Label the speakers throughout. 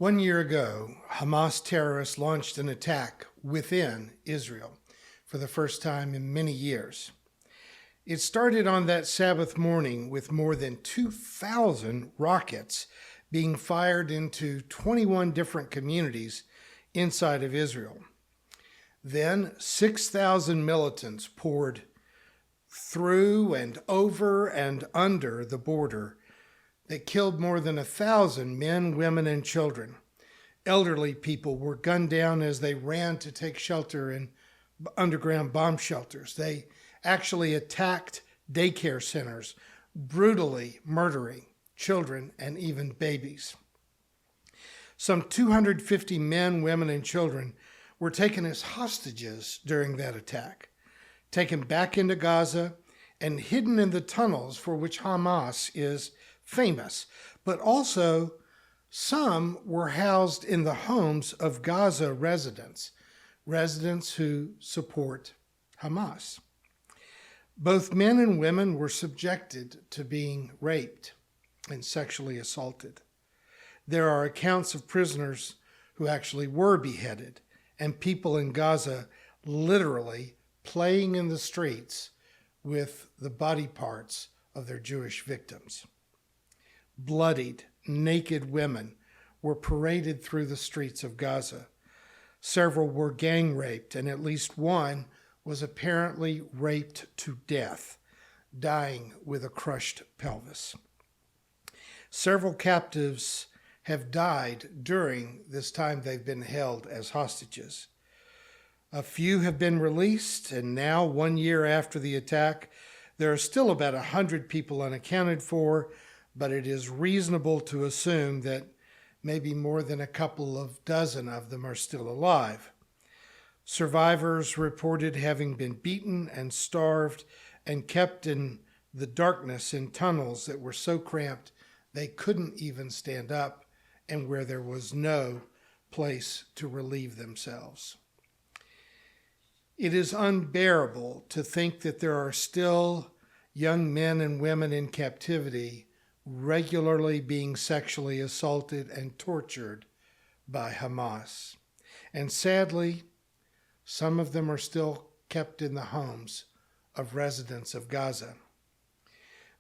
Speaker 1: 1 year ago, Hamas terrorists launched an attack within Israel for the first time in many years. It started on that Sabbath morning with more than 2,000 rockets being fired into 21 different communities inside of Israel. Then 6,000 militants poured through and over and under the border that killed more than 1,000 men, women, and children. Elderly people were gunned down as they ran to take shelter in underground bomb shelters. They actually attacked daycare centers, brutally murdering children and even babies. Some 250 men, women, and children were taken as hostages during that attack, taken back into Gaza and hidden in the tunnels for which Hamas is famous. But also, some were housed in the homes of Gaza residents who support Hamas. Both men and women were subjected to being raped and sexually assaulted. There are accounts of prisoners who actually were beheaded, and people in Gaza literally playing in the streets with the body parts of their Jewish victims. Bloodied, naked women were paraded through the streets of Gaza. Several were gang raped, and at least one was apparently raped to death, dying with a crushed pelvis. Several captives have died during this time they've been held as hostages. A few have been released, and now, 1 year after the attack, there are still about 100 people unaccounted for, but it is reasonable to assume that maybe more than a couple of dozen of them are still alive. Survivors reported having been beaten and starved and kept in the darkness in tunnels that were so cramped they couldn't even stand up, and where there was no place to relieve themselves. It is unbearable to think that there are still young men and women in captivity regularly being sexually assaulted and tortured by Hamas. And sadly, some of them are still kept in the homes of residents of Gaza.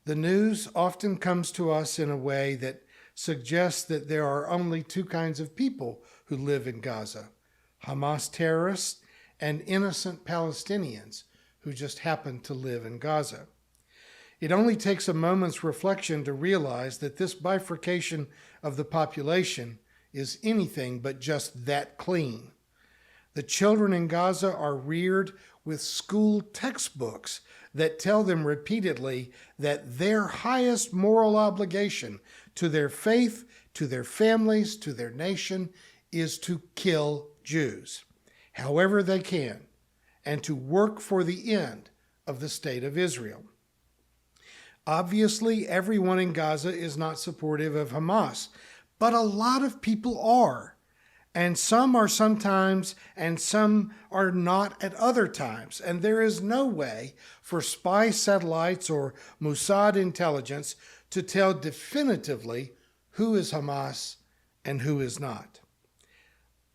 Speaker 1: The news often comes to us in a way that suggests that there are only two kinds of people who live in Gaza: Hamas terrorists and innocent Palestinians who just happen to live in Gaza. It only takes a moment's reflection to realize that this bifurcation of the population is anything but just that clean. The children in Gaza are reared with school textbooks that tell them repeatedly that their highest moral obligation to their faith, to their families, to their nation is to kill Jews, however they can, and to work for the end of the state of Israel. Obviously, everyone in Gaza is not supportive of Hamas, but a lot of people are. And some are sometimes, and some are not at other times. And there is no way for spy satellites or Mossad intelligence to tell definitively who is Hamas and who is not.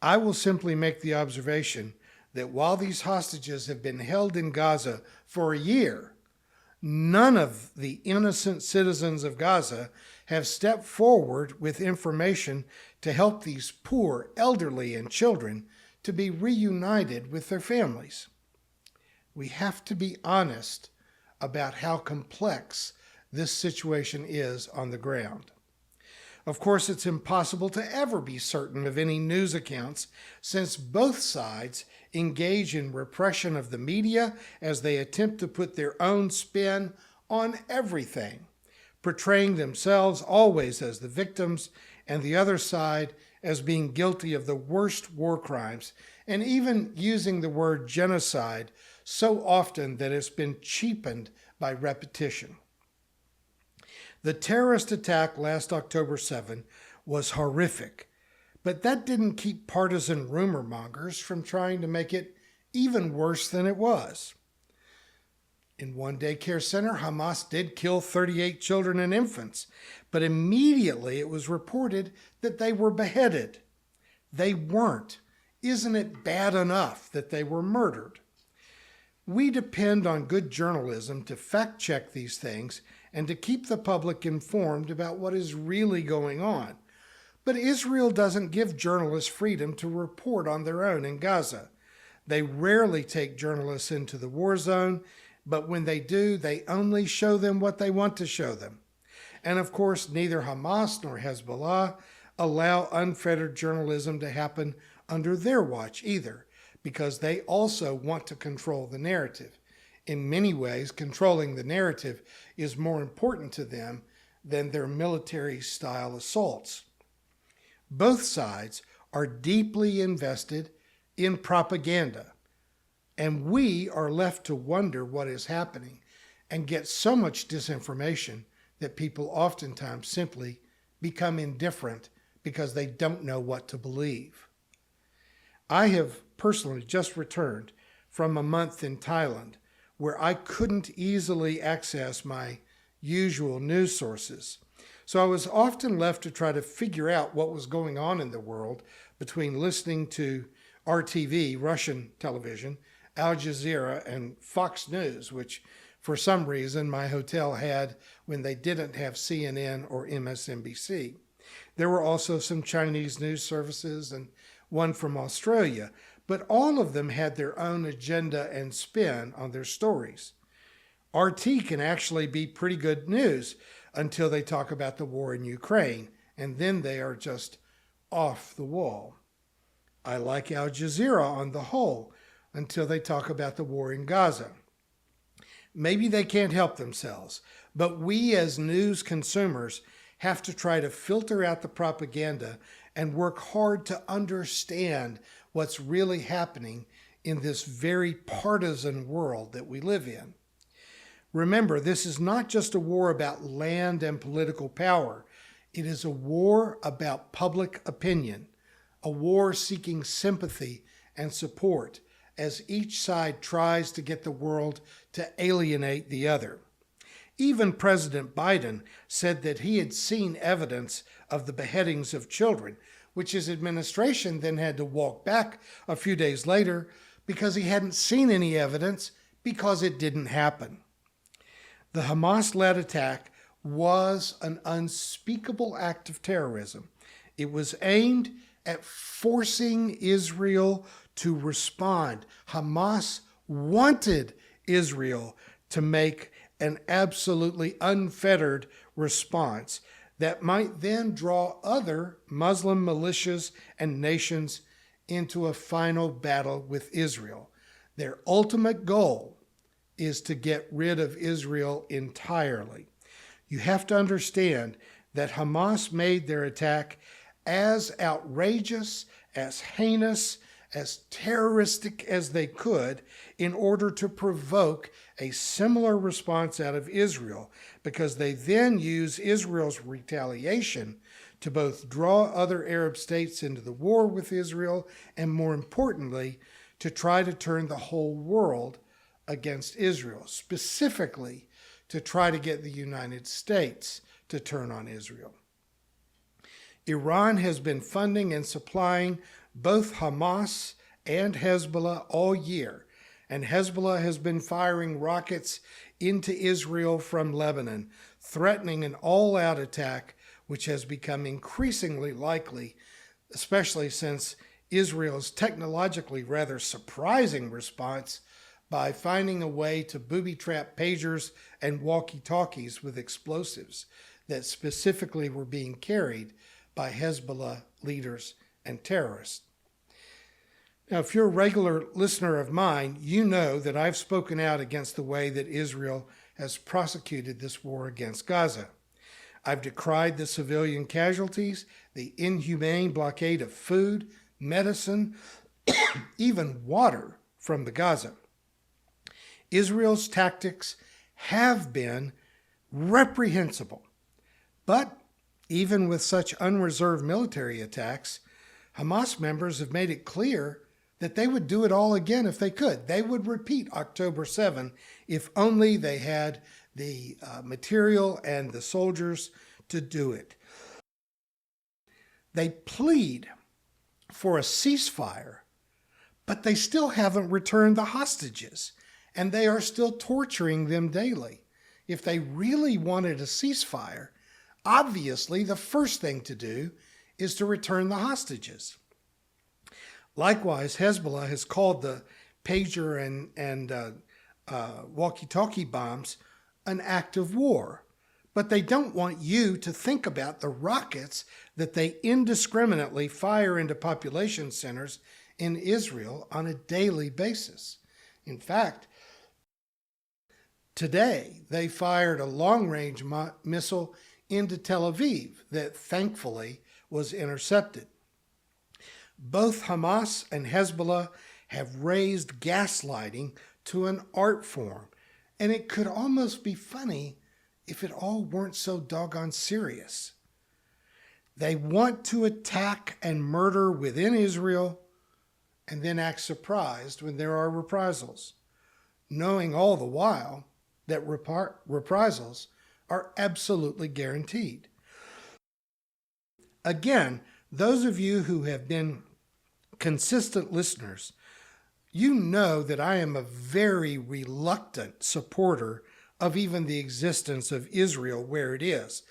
Speaker 1: I will simply make the observation that while these hostages have been held in Gaza for a year, none of the innocent citizens of Gaza have stepped forward with information to help these poor elderly and children to be reunited with their families. We have to be honest about how complex this situation is on the ground. Of course, it's impossible to ever be certain of any news accounts, since both sides engage in repression of the media as they attempt to put their own spin on everything, portraying themselves always as the victims and the other side as being guilty of the worst war crimes, and even using the word genocide so often that it's been cheapened by repetition. The terrorist attack last October 7 was horrific, but that didn't keep partisan rumor mongers from trying to make it even worse than it was. In one daycare center, Hamas did kill 38 children and infants, but immediately it was reported that they were beheaded. They weren't. Isn't it bad enough that they were murdered? We depend on good journalism to fact-check these things and to keep the public informed about what is really going on. But Israel doesn't give journalists freedom to report on their own in Gaza. They rarely take journalists into the war zone, but when they do, they only show them what they want to show them. And of course, neither Hamas nor Hezbollah allow unfettered journalism to happen under their watch either, because they also want to control the narrative. In many ways, controlling the narrative is more important to them than their military-style assaults. Both sides are deeply invested in propaganda, and we are left to wonder what is happening and get so much disinformation that people oftentimes simply become indifferent because they don't know what to believe. I have personally just returned from a month in Thailand where I couldn't easily access my usual news sources. So I was often left to try to figure out what was going on in the world between listening to RTV, Russian television, Al Jazeera, and Fox News, which for some reason my hotel had when they didn't have CNN or MSNBC. There were also some Chinese news services and one from Australia, but all of them had their own agenda and spin on their stories. RT can actually be pretty good news until they talk about the war in Ukraine, and then they are just off the wall. I like Al Jazeera on the whole until they talk about the war in Gaza. Maybe they can't help themselves, but we as news consumers have to try to filter out the propaganda and work hard to understand what's really happening in this very partisan world that we live in. Remember, this is not just a war about land and political power. It is a war about public opinion, a war seeking sympathy and support as each side tries to get the world to alienate the other. Even President Biden said that he had seen evidence of the beheadings of children, which his administration then had to walk back a few days later because he hadn't seen any evidence because it didn't happen. The Hamas-led attack was an unspeakable act of terrorism. It was aimed at forcing Israel to respond. Hamas wanted Israel to make an absolutely unfettered response that might then draw other Muslim militias and nations into a final battle with Israel. Their ultimate goal is to get rid of Israel entirely. You have to understand that Hamas made their attack as outrageous, as heinous, as terroristic as they could in order to provoke a similar response out of Israel, because they then use Israel's retaliation to both draw other Arab states into the war with Israel and, more importantly, to try to turn the whole world against Israel, specifically to try to get the United States to turn on Israel. Iran has been funding and supplying both Hamas and Hezbollah all year, and Hezbollah has been firing rockets into Israel from Lebanon, threatening an all-out attack, which has become increasingly likely, especially since Israel's technologically rather surprising response by finding a way to booby-trap pagers and walkie-talkies with explosives that specifically were being carried by Hezbollah leaders and terrorists. Now, if you're a regular listener of mine, you know that I've spoken out against the way that Israel has prosecuted this war against Gaza. I've decried the civilian casualties, the inhumane blockade of food, medicine, even water from the Gaza. Israel's tactics have been reprehensible, but even with such unreserved military attacks, Hamas members have made it clear that they would do it all again if they could. They would repeat October 7 if only they had the material and the soldiers to do it. They plead for a ceasefire, but they still haven't returned the hostages, and they are still torturing them daily. If they really wanted a ceasefire, obviously the first thing to do is to return the hostages. Likewise, Hezbollah has called the pager and walkie-talkie bombs an act of war, but they don't want you to think about the rockets that they indiscriminately fire into population centers in Israel on a daily basis. In fact, today they fired a long-range missile into Tel Aviv that thankfully was intercepted. Both Hamas and Hezbollah have raised gaslighting to an art form, and it could almost be funny if it all weren't so doggone serious. They want to attack and murder within Israel and then act surprised when there are reprisals, knowing all the while that reprisals are absolutely guaranteed. Again, those of you who have been consistent listeners, you know that I am a very reluctant supporter of even the existence of Israel where it is.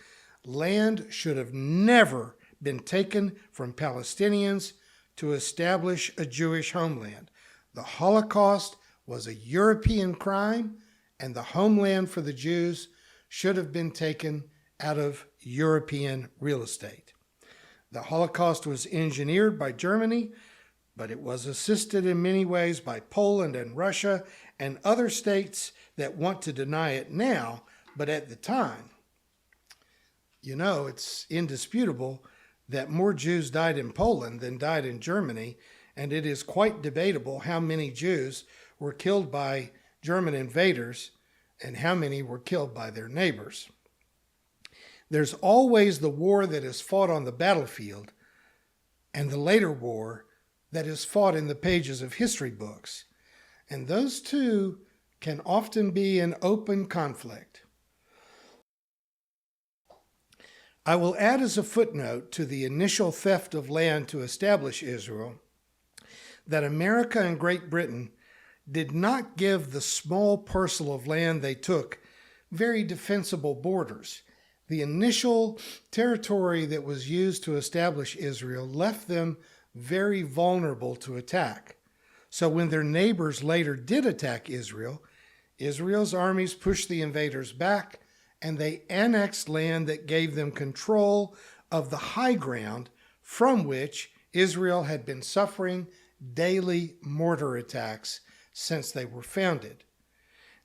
Speaker 1: Land should have never been taken from Palestinians to establish a Jewish homeland. The Holocaust was a European crime, and the homeland for the Jews should have been taken out of European real estate. The Holocaust was engineered by Germany, but it was assisted in many ways by Poland and Russia and other states that want to deny it now, but at the time. You know, it's indisputable that more Jews died in Poland than died in Germany, and it is quite debatable how many Jews were killed by German invaders and how many were killed by their neighbors. There's always the war that is fought on the battlefield and the later war that is fought in the pages of history books, and those two can often be in open conflict. I will add as a footnote to the initial theft of land to establish Israel that America and Great Britain did not give the small parcel of land they took very defensible borders. The initial territory that was used to establish Israel left them very vulnerable to attack. So when their neighbors later did attack Israel, Israel's armies pushed the invaders back, and they annexed land that gave them control of the high ground from which Israel had been suffering daily mortar attacks since they were founded.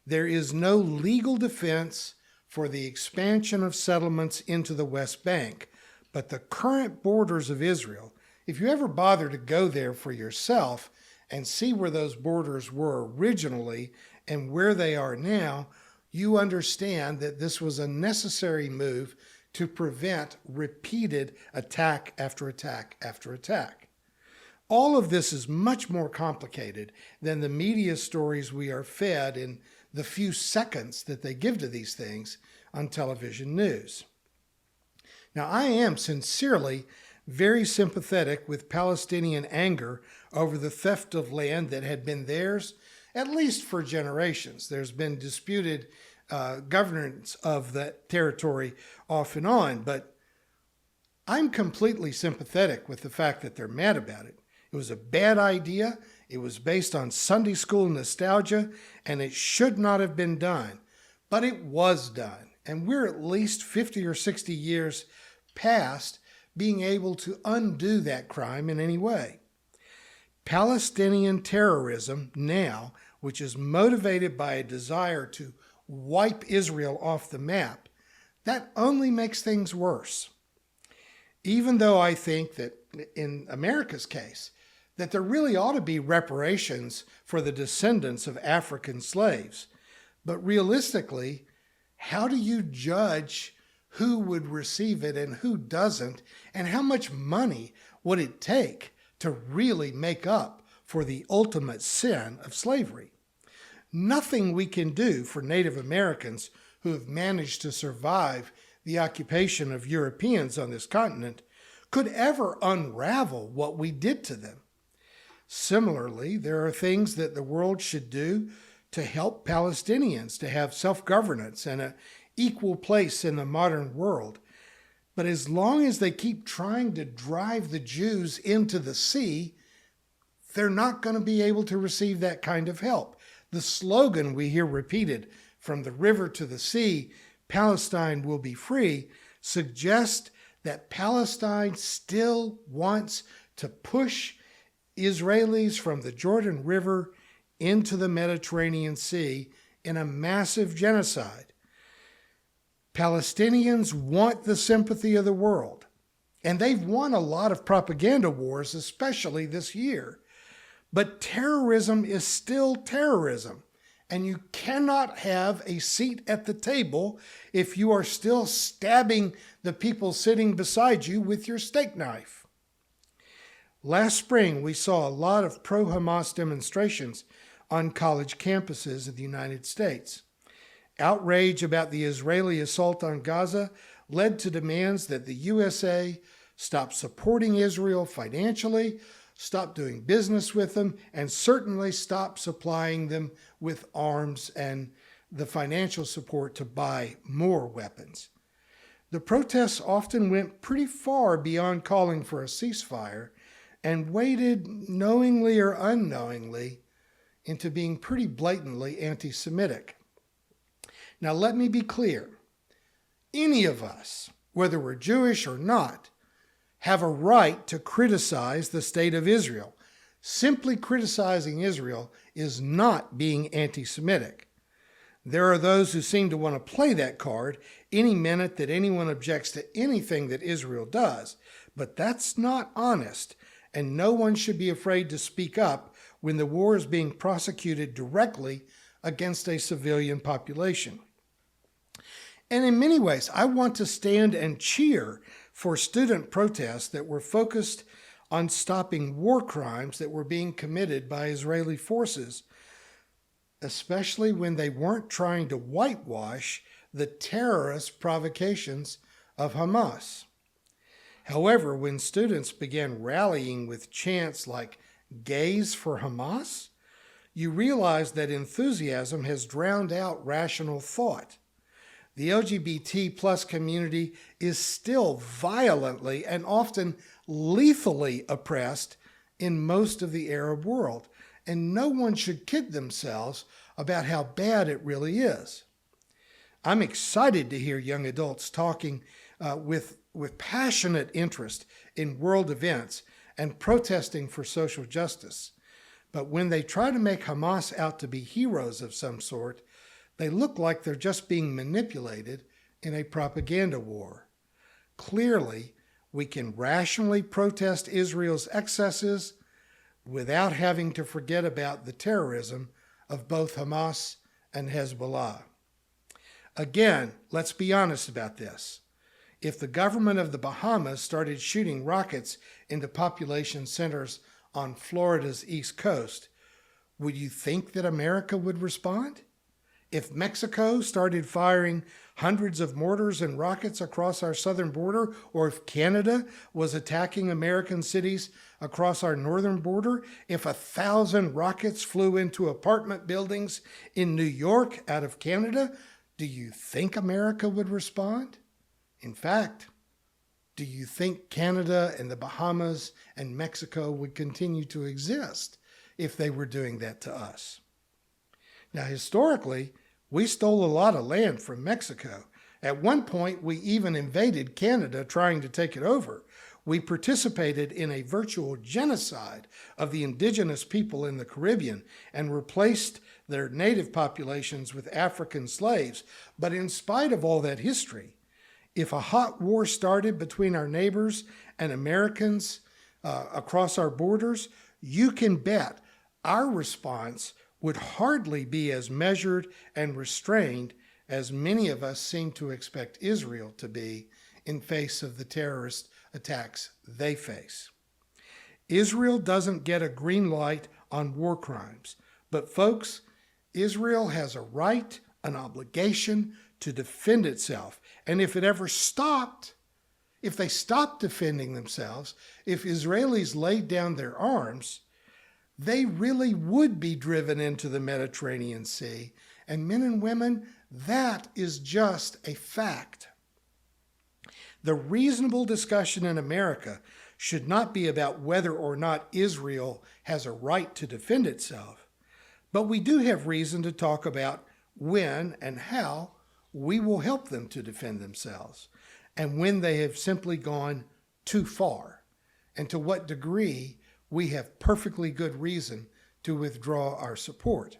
Speaker 1: There is no legal defense for the expansion of settlements into the West Bank, but the current borders of Israel, if you ever bother to go there for yourself and see where those borders were originally and where they are now, you understand that this was a necessary move to prevent repeated attack after attack after attack. All of this is much more complicated than the media stories we are fed in the few seconds that they give to these things on television news. Now, I am sincerely very sympathetic with Palestinian anger over the theft of land that had been theirs, at least for generations. There's been disputed governance of that territory off and on, but I'm completely sympathetic with the fact that they're mad about it. It was a bad idea. It was based on Sunday school nostalgia, and it should not have been done. But it was done, and we're at least 50 or 60 years past being able to undo that crime in any way. Palestinian terrorism now, which is motivated by a desire to wipe Israel off the map, that only makes things worse. Even though I think that in America's case, that there really ought to be reparations for the descendants of African slaves. But realistically, how do you judge who would receive it and who doesn't, and how much money would it take to really make up for the ultimate sin of slavery. Nothing we can do for Native Americans who have managed to survive the occupation of Europeans on this continent could ever unravel what we did to them. Similarly, there are things that the world should do to help Palestinians to have self-governance and an equal place in the modern world. But as long as they keep trying to drive the Jews into the sea, they're not going to be able to receive that kind of help. The slogan we hear repeated, "From the river to the sea, Palestine will be free," suggests that Palestine still wants to push Israelis from the Jordan River into the Mediterranean Sea in a massive genocide. Palestinians want the sympathy of the world, and they've won a lot of propaganda wars, especially this year. But terrorism is still terrorism, and you cannot have a seat at the table if you are still stabbing the people sitting beside you with your steak knife. Last spring, we saw a lot of pro-Hamas demonstrations on college campuses in the United States. Outrage about the Israeli assault on Gaza led to demands that the USA stop supporting Israel financially, stop doing business with them, and certainly stop supplying them with arms and the financial support to buy more weapons. The protests often went pretty far beyond calling for a ceasefire and waded, knowingly or unknowingly, into being pretty blatantly anti-Semitic. Now, let me be clear. Any of us, whether we're Jewish or not, have a right to criticize the state of Israel. Simply criticizing Israel is not being anti-Semitic. There are those who seem to want to play that card any minute that anyone objects to anything that Israel does, but that's not honest, and no one should be afraid to speak up when the war is being prosecuted directly against a civilian population. And in many ways, I want to stand and cheer for student protests that were focused on stopping war crimes that were being committed by Israeli forces, especially when they weren't trying to whitewash the terrorist provocations of Hamas. However, when students began rallying with chants like "Gays for Hamas," you realize that enthusiasm has drowned out rational thought. The LGBT plus community is still violently and often lethally oppressed in most of the Arab world, and no one should kid themselves about how bad it really is. I'm excited to hear young adults talking with passionate interest in world events and protesting for social justice. But when they try to make Hamas out to be heroes of some sort, they look like they're just being manipulated in a propaganda war. Clearly, we can rationally protest Israel's excesses without having to forget about the terrorism of both Hamas and Hezbollah. Again, let's be honest about this. If the government of the Bahamas started shooting rockets into population centers on Florida's East Coast, would you think that America would respond? If Mexico started firing hundreds of mortars and rockets across our southern border, or if Canada was attacking American cities across our northern border, if 1,000 rockets flew into apartment buildings in New York out of Canada, do you think America would respond? In fact, do you think Canada and the Bahamas and Mexico would continue to exist if they were doing that to us? Now, historically, we stole a lot of land from Mexico. At one point, we even invaded Canada trying to take it over. We participated in a virtual genocide of the indigenous people in the Caribbean and replaced their native populations with African slaves. But in spite of all that history, if a hot war started between our neighbors and Americans across our borders, you can bet our response would hardly be as measured and restrained as many of us seem to expect Israel to be in face of the terrorist attacks they face. Israel doesn't get a green light on war crimes. But folks, Israel has a right, an obligation to defend itself. And if it ever stopped, if they stopped defending themselves, if Israelis laid down their arms, they really would be driven into the Mediterranean Sea. And men and women, that is just a fact. The reasonable discussion in America should not be about whether or not Israel has a right to defend itself, but we do have reason to talk about when and how we will help them to defend themselves, and when they have simply gone too far, and to what degree we have perfectly good reason to withdraw our support.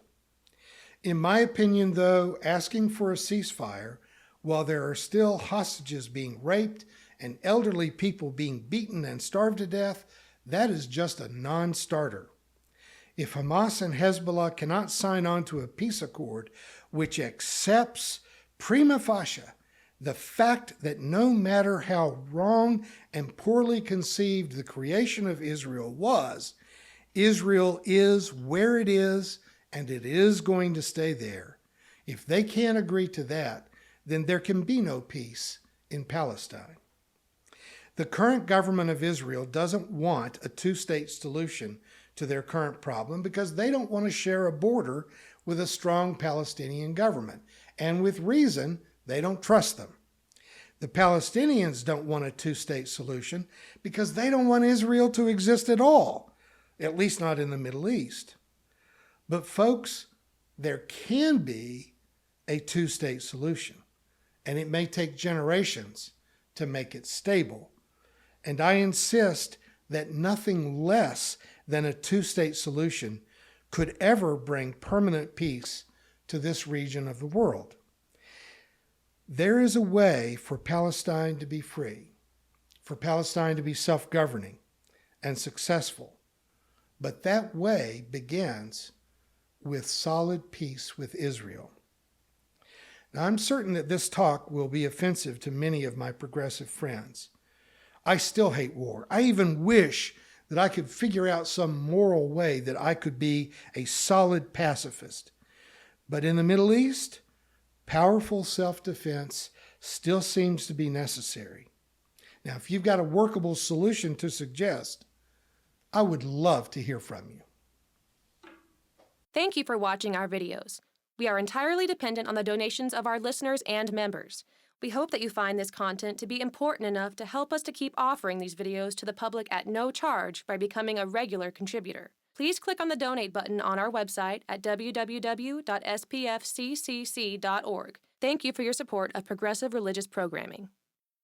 Speaker 1: In my opinion, though, asking for a ceasefire while there are still hostages being raped and elderly people being beaten and starved to death, that is just a non-starter. If Hamas and Hezbollah cannot sign on to a peace accord which accepts prima facie the fact that no matter how wrong and poorly conceived the creation of Israel was, Israel is where it is and it is going to stay there. If they can't agree to that, then there can be no peace in Palestine. The current government of Israel doesn't want a two-state solution to their current problem because they don't want to share a border with a strong Palestinian government. And with reason, they don't trust them. The Palestinians don't want a two-state solution because they don't want Israel to exist at all, at least not in the Middle East. But folks, there can be a two-state solution, and it may take generations to make it stable. And I insist that nothing less than a two-state solution could ever bring permanent peace to this region of the world. There is a way for Palestine to be free, for Palestine to be self-governing and successful, but that way begins with solid peace with Israel. Now, I'm certain that this talk will be offensive to many of my progressive friends. I still hate war. I even wish that I could figure out some moral way that I could be a solid pacifist. But in the Middle East, powerful self-defense still seems to be necessary. Now, if you've got a workable solution to suggest, I would love to hear from you.
Speaker 2: Thank you for watching our videos. We are entirely dependent on the donations of our listeners and members. We hope that you find this content to be important enough to help us to keep offering these videos to the public at no charge by becoming a regular contributor. Please click on the donate button on our website at www.spfccc.org. Thank you for your support of progressive religious programming.